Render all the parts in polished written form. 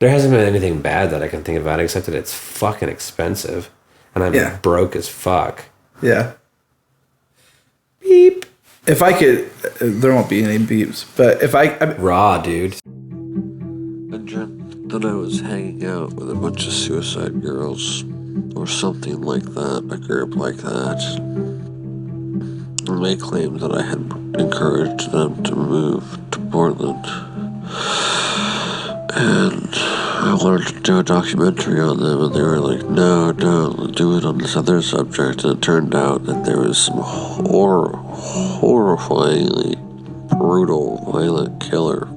There hasn't been anything bad that I can think about except that it's fucking expensive. And I'm broke as fuck. Yeah. Beep. If I could, there won't be any beeps, but if I raw, dude. I dreamt that I was hanging out with a bunch of suicide girls, or something like that, a group like that. And they claimed that I had encouraged them to move to Portland. And I wanted to do a documentary on them, and they were like, no, don't, do it on this other subject. And it turned out that there was some horrifyingly brutal, violent killer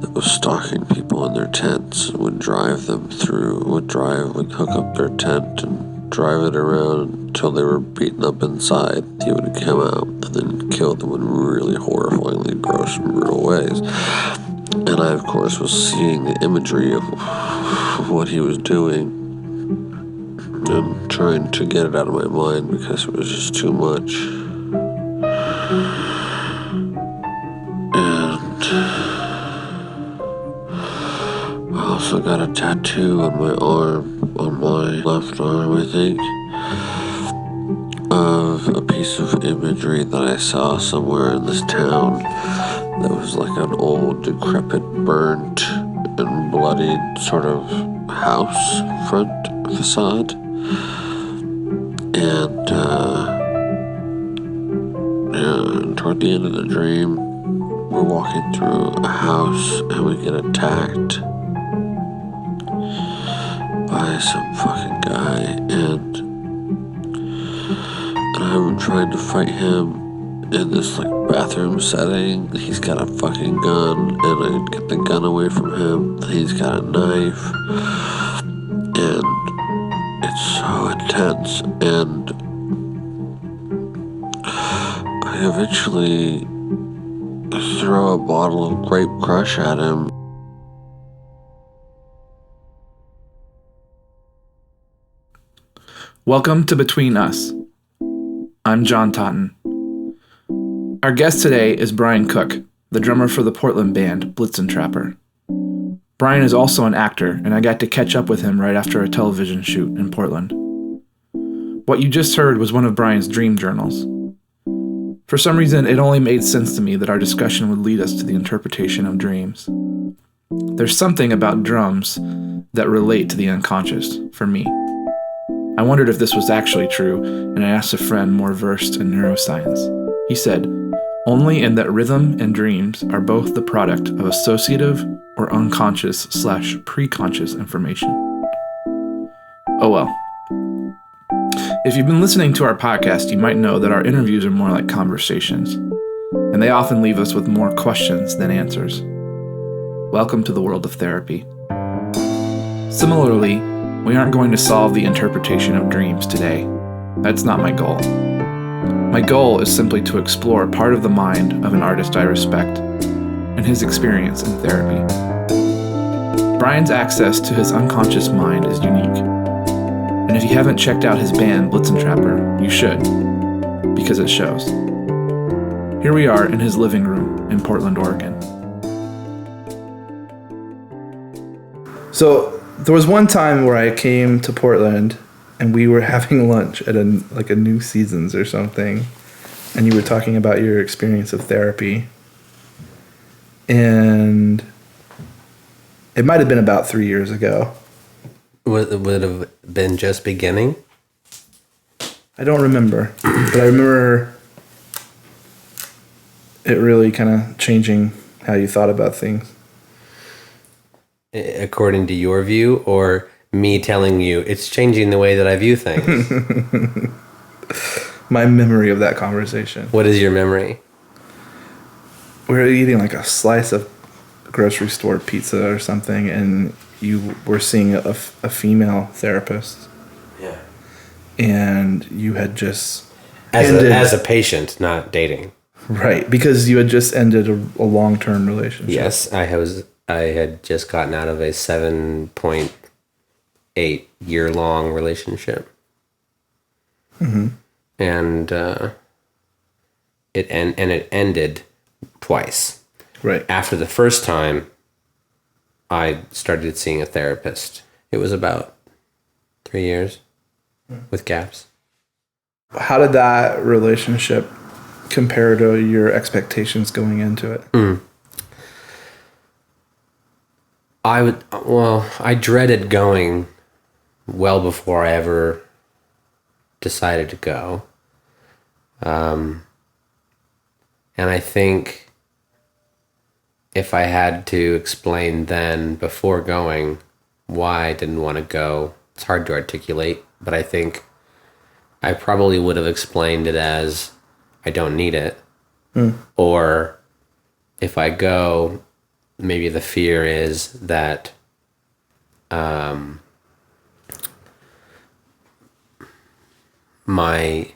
that was stalking people in their tents and would hook up their tent and drive it around until they were beaten up inside. He would come out and then kill them in really horrifyingly gross and brutal ways. And I, of course, was seeing the imagery of what he was doing and trying to get it out of my mind because it was just too much. And I also got a tattoo on my arm, on my left arm, I think, of a piece of imagery that I saw somewhere in this town. That was like an old, decrepit, burnt, and bloodied sort of house front facade. And toward the end of the dream, we're walking through a house and we get attacked by some fucking guy. And I'm trying to fight him in this like bathroom setting. He's got a fucking gun, and I get the gun away from him. He's got a knife, and it's so intense. And I eventually throw a bottle of Grape Crush at him. Welcome to Between Us. I'm John Totten. Our guest today is Brian Koch, the drummer for the Portland band Blitzen Trapper. Brian is also an actor, and I got to catch up with him right after a television shoot in Portland. What you just heard was one of Brian's dream journals. For some reason, it only made sense to me that our discussion would lead us to the interpretation of dreams. There's something about drums that relate to the unconscious, for me. I wondered if this was actually true, and I asked a friend more versed in neuroscience. He said, only in that rhythm and dreams are both the product of associative or unconscious/preconscious information. Oh well. If you've been listening to our podcast, you might know that our interviews are more like conversations, and they often leave us with more questions than answers. Welcome to the world of therapy. Similarly, we aren't going to solve the interpretation of dreams today. That's not my goal. My goal is simply to explore part of the mind of an artist I respect and his experience in therapy. Brian's access to his unconscious mind is unique. And if you haven't checked out his band, Blitzen Trapper, you should, because it shows. Here we are in his living room in Portland, Oregon. So there was one time where I came to Portland and we were having lunch at a New Seasons or something, and you were talking about your experience of therapy. And it might have been about 3 years ago. Would it have been just beginning? I don't remember, but I remember it really kind of changing how you thought about things. According to your view, or me telling you it's changing the way that I view things? My memory of that conversation. What is your memory? We were eating like a slice of grocery store pizza or something, and you were seeing a female therapist. Yeah. And you had just as a patient, not dating. Right, because you had just ended a long-term relationship. Yes, I had just gotten out of a 7.8-year-long relationship. Mm-hmm. And it ended twice. Right. After the first time, I started seeing a therapist. It was about 3 years with gaps. How did that relationship compare to your expectations going into it? I dreaded going well before I ever decided to go. And I think if I had to explain then before going why I didn't want to go, it's hard to articulate, but I think I probably would have explained it as I don't need it. Or if I go, maybe the fear is that my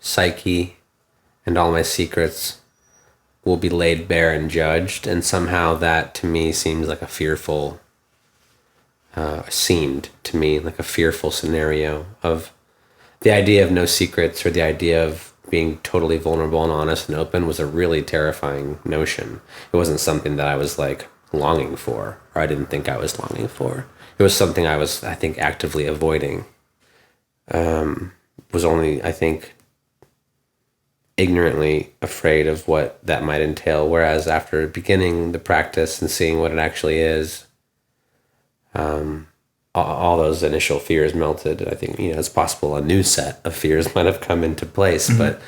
psyche and all my secrets will be laid bare and judged, and somehow that to me seems like a fearful seemed to me like a fearful scenario of the idea of no secrets, or the idea of being totally vulnerable and honest and open was a really terrifying notion. It wasn't something that I was like longing for, or I didn't think I was longing for. It was something I was, I think, actively avoiding. Was only, I think, ignorantly afraid of what that might entail. Whereas after beginning the practice and seeing what it actually is, all those initial fears melted. I think, it's possible a new set of fears might have come into place, but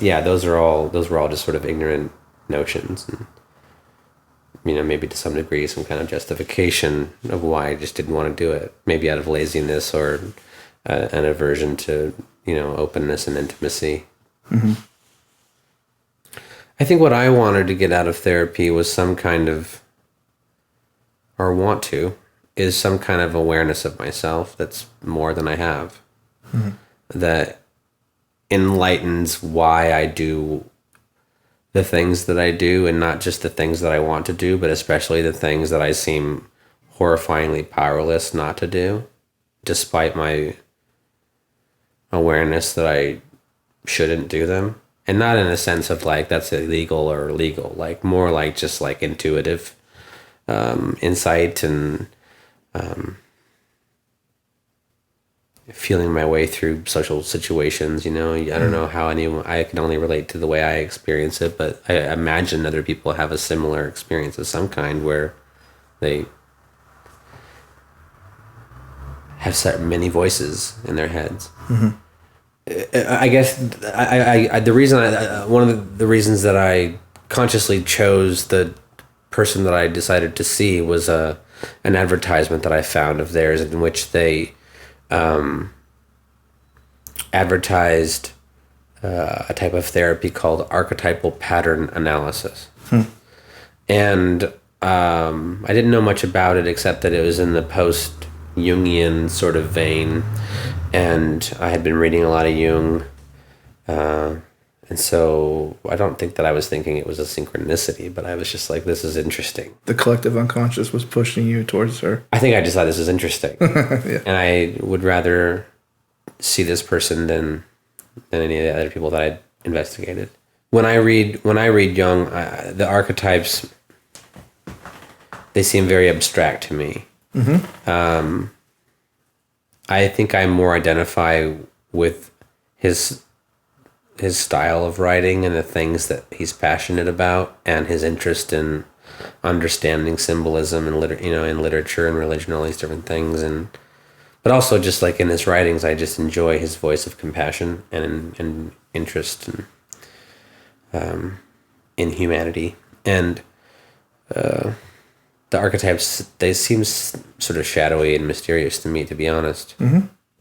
yeah, those were all just sort of ignorant notions, and maybe to some degree some kind of justification of why I just didn't want to do it, maybe out of laziness or an aversion to openness and intimacy. I think what I wanted to get out of therapy was some kind of awareness of myself that's more than I have. That enlightens why I do the things that I do, and not just the things that I want to do, but especially the things that I seem horrifyingly powerless not to do, despite my awareness that I shouldn't do them. And not in a sense of like that's illegal or legal, like more like just like intuitive insight and feeling my way through social situations. I don't know how I can only relate to the way I experience it, but I imagine other people have a similar experience of some kind where they have many voices in their heads. I guess the reason one of the reasons that I consciously chose the person that I decided to see was an advertisement that I found of theirs, in which they advertised a type of therapy called archetypal pattern analysis. And I didn't know much about it except that it was in the post-Jungian sort of vein, and I had been reading a lot of Jung, and so I don't think that I was thinking it was a synchronicity, but I was just like, this is interesting. The collective unconscious was pushing you towards her. I think I just thought this is interesting. Yeah. And I would rather see this person than any of the other people that I'd investigated. When I read Jung, the archetypes, they seem very abstract to me. I think I more identify with his style of writing and the things that he's passionate about, and his interest in understanding symbolism and in literature and religion, all these different things, but also just like in his writings, I just enjoy his voice of compassion and interest in humanity. And the archetypes, they seem sort of shadowy and mysterious to me, to be honest.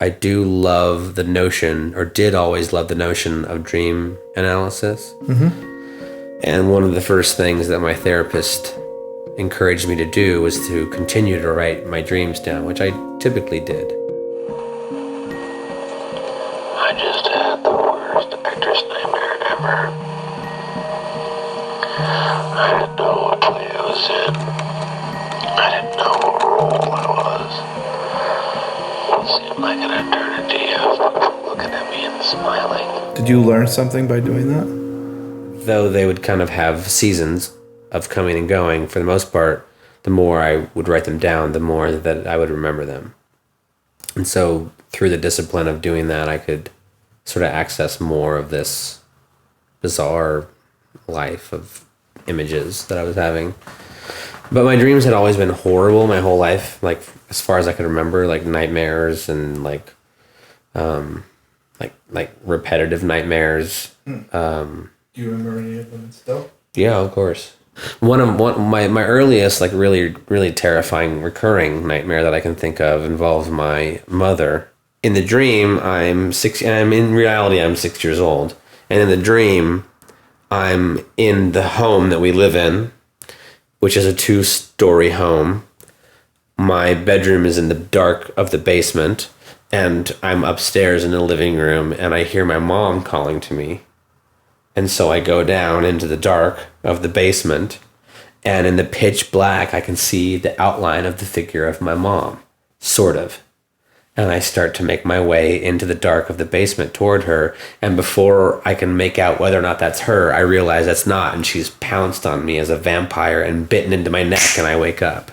I do love the notion, or did always love the notion, of dream analysis. And one of the first things that my therapist encouraged me to do was to continue to write my dreams down, which I typically did. I just had the worst actor's nightmare ever. I didn't know what play I was in. I didn't know what role I was. It seemed like an eternity of people looking at me and smiling. Did you learn something by doing that? Though they would kind of have seasons, of coming and going, for the most part, the more I would write them down, the more that I would remember them. And so through the discipline of doing that, I could sort of access more of this bizarre life of images that I was having. But my dreams had always been horrible my whole life, like as far as I could remember, like nightmares and like repetitive nightmares. Do you remember any of them still? Yeah, of course. One my earliest, like really terrifying recurring nightmare that I can think of involves my mother. In the dream, I'm 6, and in reality I'm 6 years old. And in the dream, I'm in the home that we live in, which is a 2-story home. My bedroom is in the dark of the basement, and I'm upstairs in the living room, and I hear my mom calling to me. And so I go down into the dark of the basement, and in the pitch black, I can see the outline of the figure of my mom, sort of. And I start to make my way into the dark of the basement toward her. And before I can make out whether or not that's her, I realize that's not. And she's pounced on me as a vampire and bitten into my neck, and I wake up.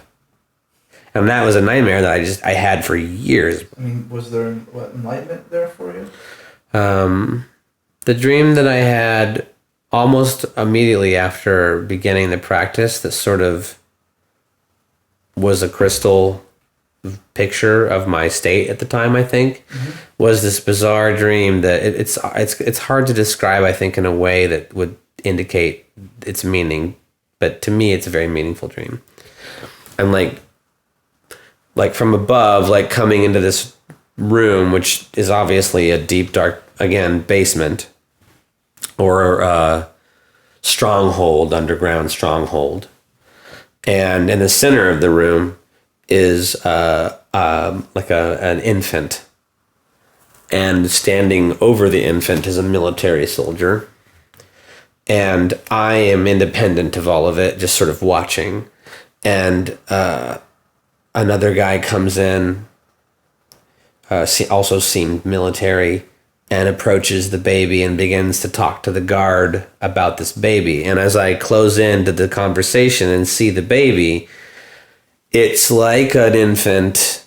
And that was a nightmare that I had for years. I mean, was there enlightenment there for you? The dream that I had almost immediately after beginning the practice, that sort of was a crystal picture of my state at the time, I think, was this bizarre dream that it's hard to describe, I think, in a way that would indicate its meaning, but to me it's a very meaningful dream. And like from above, like coming into this room, which is obviously a deep, dark, again, basement or a stronghold, underground stronghold. And in the center of the room is an infant. And standing over the infant is a military soldier. And I am independent of all of it, just sort of watching. And another guy comes in, also seemed military, and approaches the baby and begins to talk to the guard about this baby. And as I close into the conversation and see the baby, it's like an infant,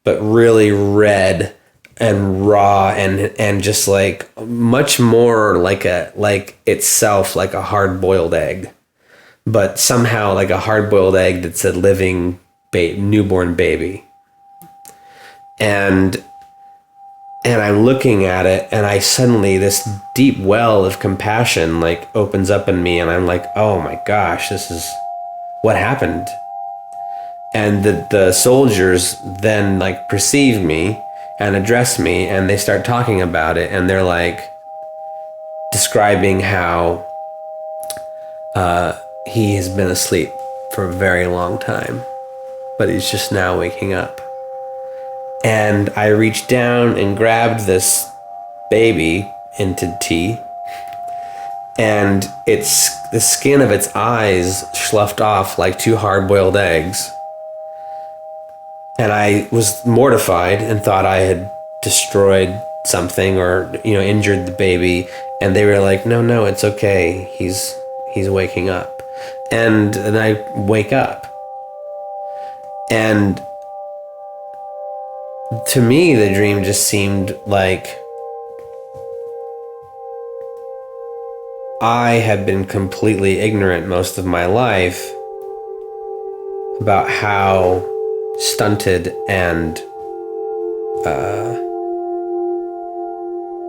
but really red and raw and just like much more like itself, like a hard-boiled egg, but somehow like a hard-boiled egg that's a living newborn baby. And I'm looking at it, and I suddenly, this deep well of compassion like opens up in me, and I'm like, oh my gosh, this is what happened. And the soldiers then like perceive me and address me, and they start talking about it, and they're like describing how he has been asleep for a very long time, but he's just now waking up. And I reached down and grabbed this baby entity, and the skin of its eyes sloughed off like 2 hard-boiled eggs. And I was mortified and thought I had destroyed something or, injured the baby. And they were like, no, it's okay. He's waking up. And then I wake up. And to me, the dream just seemed like I had been completely ignorant most of my life about how stunted and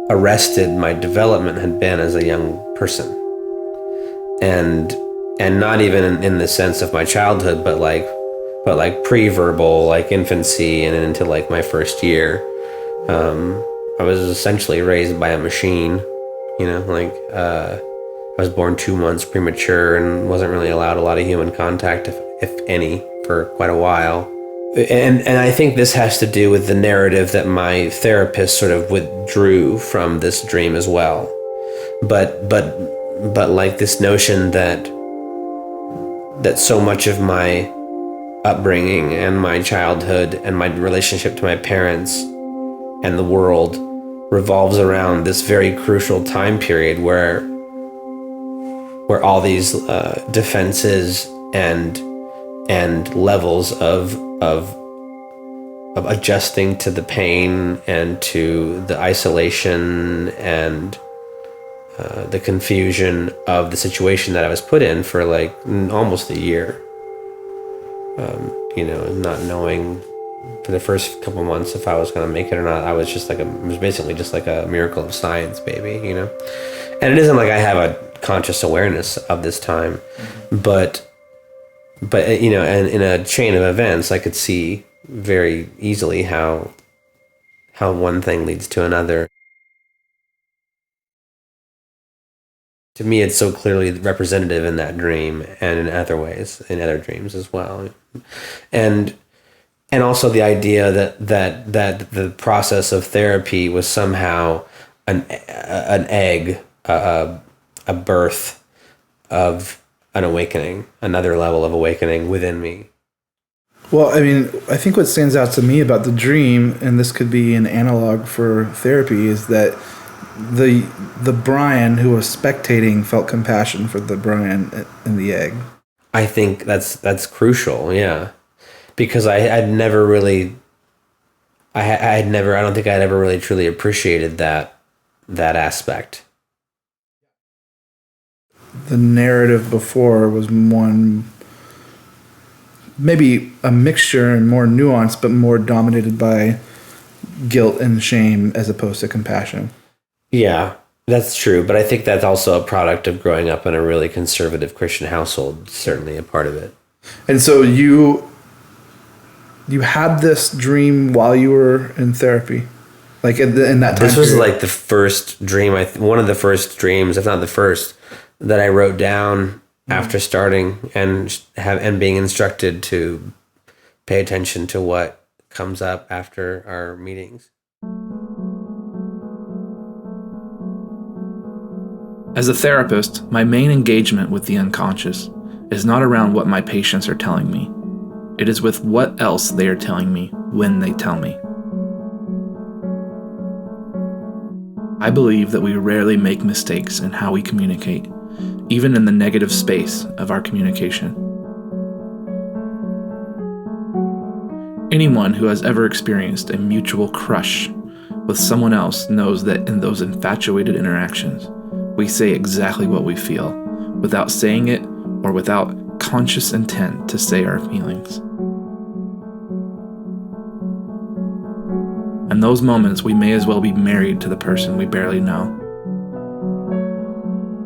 arrested my development had been as a young person, and not even in the sense of my childhood, but like pre-verbal, like infancy and into like my first year. I was essentially raised by a machine, I was born 2 months premature and wasn't really allowed a lot of human contact, if any, for quite a while. And I think this has to do with the narrative that my therapist sort of withdrew from this dream as well. But like this notion that so much of my upbringing and my childhood and my relationship to my parents and the world revolves around this very crucial time period where where all these defenses and levels of adjusting to the pain and to the isolation and the confusion of the situation that I was put in for like almost a year. Not knowing for the first couple months if I was going to make it or not. I was basically just like a miracle of science, baby, And it isn't like I have a conscious awareness of this time, but and in a chain of events, I could see very easily how one thing leads to another. To me, it's so clearly representative in that dream and in other ways, in other dreams as well. And also the idea that the process of therapy was somehow an egg, a birth of an awakening, another level of awakening within me. Well, I mean, I think what stands out to me about the dream, and this could be an analog for therapy, is that the Brian who was spectating felt compassion for the Brian in the egg. I think that's crucial, yeah, because I don't think I'd ever really truly appreciated that aspect. The narrative before was one, maybe a mixture and more nuanced, but more dominated by guilt and shame as opposed to compassion. Yeah, that's true. But I think that's also a product of growing up in a really conservative Christian household, certainly a part of it. And so you had this dream while you were in therapy? Like in that time This was period? like the first dream, one of the first dreams, if not the first, that I wrote down after starting and being instructed to pay attention to what comes up after our meetings. As a therapist, my main engagement with the unconscious is not around what my patients are telling me. It is with what else they are telling me when they tell me. I believe that we rarely make mistakes in how we communicate, even in the negative space of our communication. Anyone who has ever experienced a mutual crush with someone else knows that in those infatuated interactions, we say exactly what we feel, without saying it or without conscious intent to say our feelings. In those moments, we may as well be married to the person we barely know.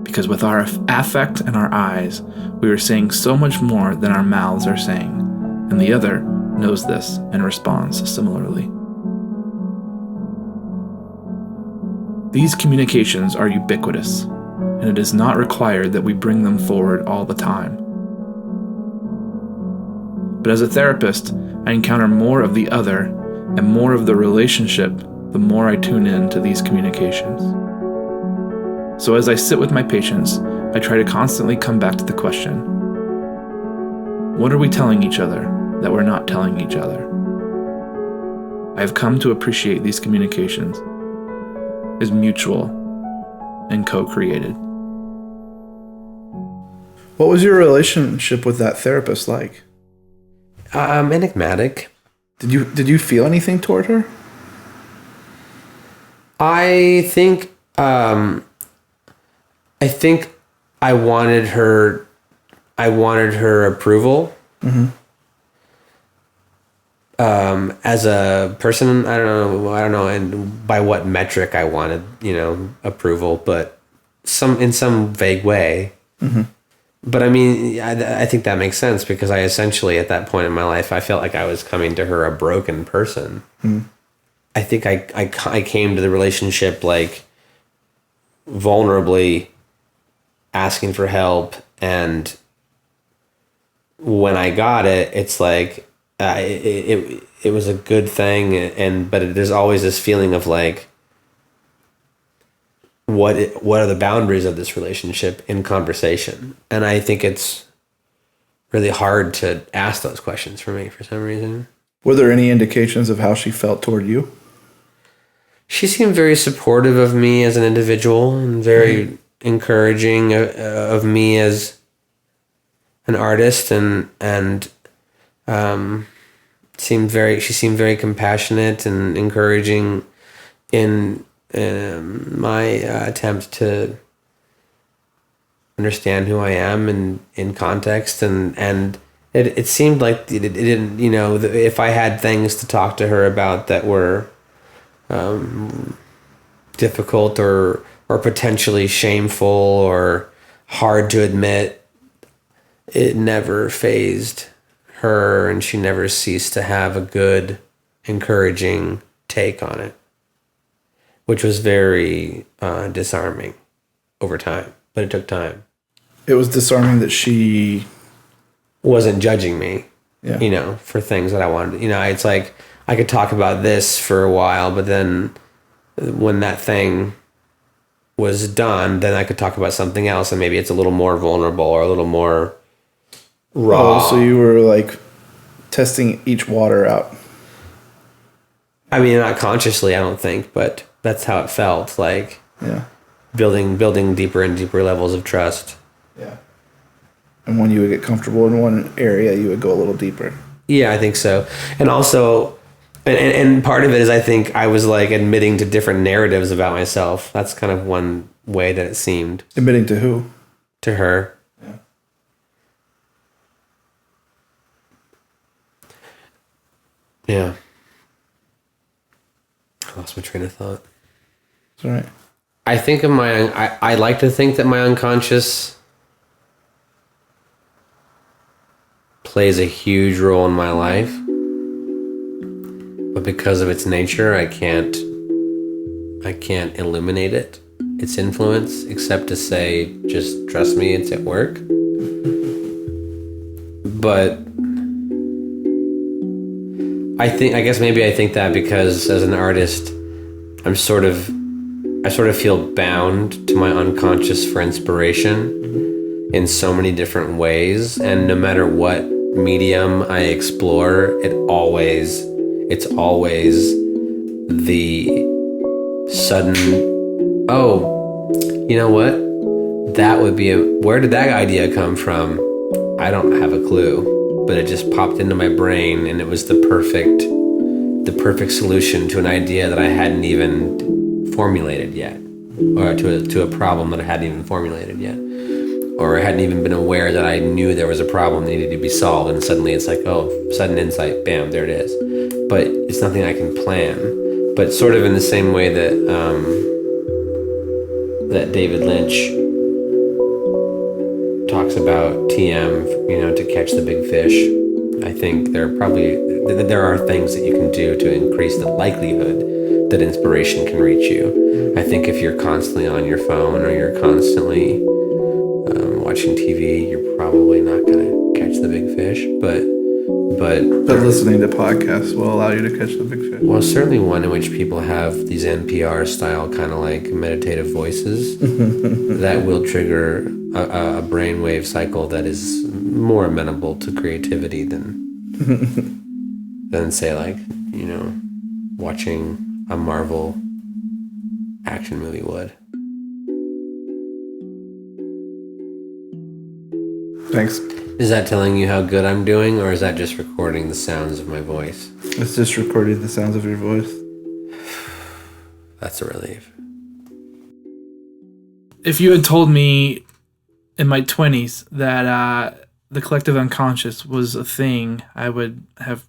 Because with our affect and our eyes, we are saying so much more than our mouths are saying, and the other knows this and responds similarly. These communications are ubiquitous, and it is not required that we bring them forward all the time. But as a therapist, I encounter more of the other and more of the relationship the more I tune in to these communications. So as I sit with my patients, I try to constantly come back to the question, what are we telling each other that we're not telling each other? I have come to appreciate these communications as mutual and co-created. What was your relationship with that therapist like? Enigmatic. Did you feel anything toward her? I think I wanted her approval. Mm-hmm. As a person, I don't know, and by what metric I wanted, approval, but in some vague way. Mm-hmm. But I mean, I think that makes sense because I essentially, at that point in my life, I felt like I was coming to her a broken person. Mm-hmm. I think I came to the relationship like vulnerably asking for help, and when I got it, it's like it was a good thing, but there's always this feeling of like, what are the boundaries of this relationship in conversation? And I think it's really hard to ask those questions for me for some reason. Were there any indications of how she felt toward you? She seemed very supportive of me as an individual and very encouraging of me as an artist, and she seemed very compassionate and encouraging in my attempt to understand who I am and in context, and it seemed like it didn't, if I had things to talk to her about that were difficult or potentially shameful or hard to admit, it never fazed her, and she never ceased to have a good, encouraging take on it, which was very disarming over time, but it took time. It was disarming that she wasn't judging me, yeah. For things that I wanted. It's like I could talk about this for a while, but then when that thing was done, then I could talk about something else, and maybe it's a little more vulnerable or a little more raw. Oh, so you were like testing each water out. I mean, not consciously, I don't think, but that's how it felt, like building deeper and deeper levels of trust. Yeah. And when you would get comfortable in one area, you would go a little deeper. Yeah, I think so. And also, and part of it is I think I was like admitting to different narratives about myself. That's kind of one way that it seemed. Admitting to who? To her. Yeah. Yeah. I lost my train of thought. That's all right. I think of I like to think that my unconscious plays a huge role in my life, but because of its nature, I can't eliminate its influence, except to say, just trust me, it's at work. But I guess maybe I think that because as an artist, I sort of feel bound to my unconscious for inspiration in so many different ways, and no matter what medium I explore, it's always the sudden, oh, you know what? That would be where did that idea come from? I don't have a clue, but it just popped into my brain, and it was the perfect solution to an idea that I hadn't even formulated yet, or to a problem that I hadn't even formulated yet, or I hadn't even been aware that I knew there was a problem that needed to be solved, and suddenly it's like, oh, sudden insight, bam, there it is. But it's nothing I can plan. But sort of in the same way that that David Lynch talks about TM, to catch the big fish. I think there are things that you can do to increase the likelihood that inspiration can reach you. I think if you're constantly on your phone or you're constantly watching TV, you're probably not going to catch the big fish. But listening to podcasts will allow you to catch the big fish. Well, certainly one in which people have these NPR style kind of like meditative voices that will trigger a brainwave cycle that is more amenable to creativity than say like, watching a Marvel action movie would. Thanks. Is that telling you how good I'm doing, or is that just recording the sounds of my voice? It's just recording the sounds of your voice. That's a relief. If you had told me in my 20s that the collective unconscious was a thing, I would have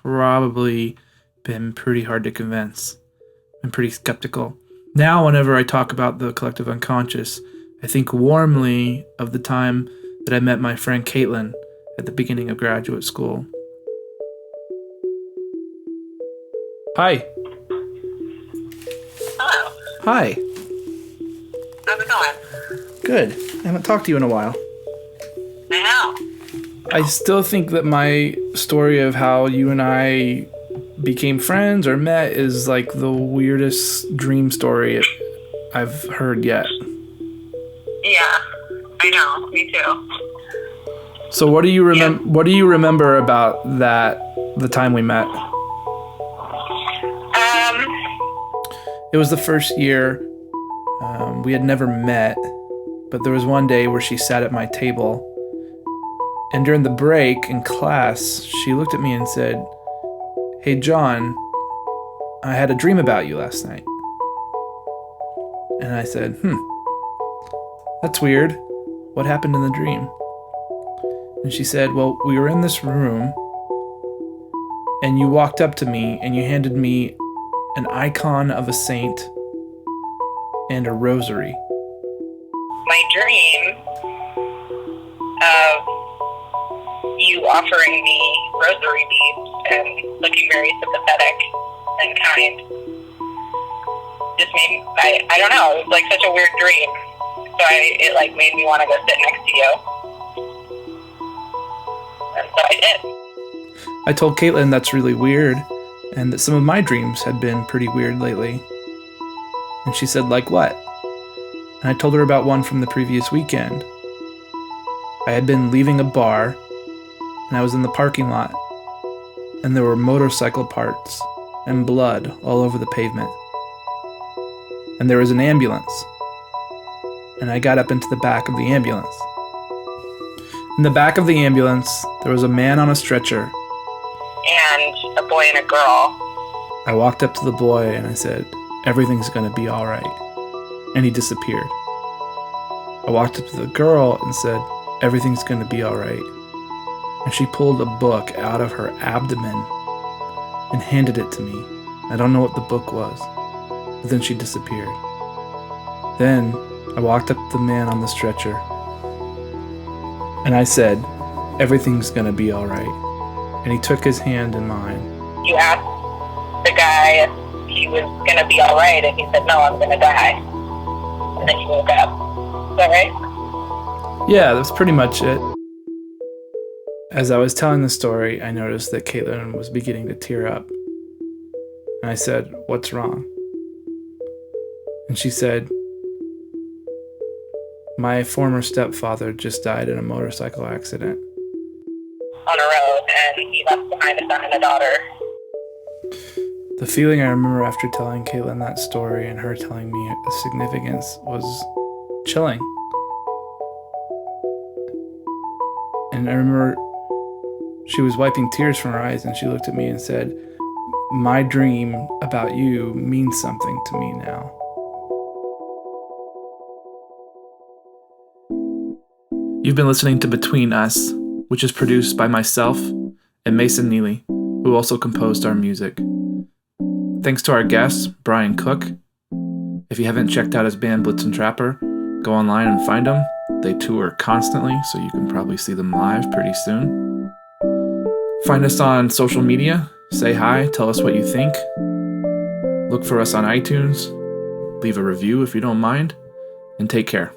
probably been pretty hard to convince. I'm pretty skeptical. Now, whenever I talk about the collective unconscious, I think warmly of the time that I met my friend Caitlin at the beginning of graduate school. Hi. Hello. Hi. How's it going? Good. I haven't talked to you in a while. I know. I still think that my story of how you and I became friends or met is like the weirdest dream story I've heard yet. Yeah, I know. Me too. So what do you remember? Yeah. What do you remember about the time we met? It was the first year. We had never met. but there was one day where she sat at my table, and during the break in class, she looked at me and said, "Hey, John, I had a dream about you last night." And I said, that's weird. What happened in the dream? And she said, well, we were in this room, and you walked up to me, and you handed me an icon of a saint and a rosary. My dream of you offering me rosary beads and looking very sympathetic and kind just made me, I don't know, it was like such a weird dream. So it made me want to go sit next to you. And so I did. I told Caitlin that's really weird, and that some of my dreams had been pretty weird lately. And she said, like what? And I told her about one from the previous weekend. I had been leaving a bar, and I was in the parking lot, and there were motorcycle parts and blood all over the pavement. And there was an ambulance, and I got up into the back of the ambulance. In the back of the ambulance, there was a man on a stretcher. And a boy and a girl. I walked up to the boy and I said, everything's gonna be all right. And he disappeared. I walked up to the girl and said, everything's gonna be all right. And she pulled a book out of her abdomen and handed it to me. I don't know what the book was, but then she disappeared. Then I walked up to the man on the stretcher and I said, everything's gonna be all right. And he took his hand in mine. You asked the guy if he was going to be all right, and he said, no, I'm going to die. And then you woke up. Is that right? Yeah, that's pretty much it. As I was telling the story, I noticed that Caitlin was beginning to tear up. And I said, what's wrong? And she said, my former stepfather just died in a motorcycle accident. On a road, and he left behind a son and a daughter. The feeling I remember after telling Caitlin that story and her telling me the significance was chilling. And I remember she was wiping tears from her eyes and she looked at me and said, my dream about you means something to me now. You've been listening to Between Us, which is produced by myself and Mason Neely, who also composed our music. Thanks to our guest, Brian Koch. If you haven't checked out his band Blitzen Trapper, go online and find them. They tour constantly, so you can probably see them live pretty soon. Find us on social media, say hi, tell us what you think. Look for us on iTunes, leave a review if you don't mind, and take care.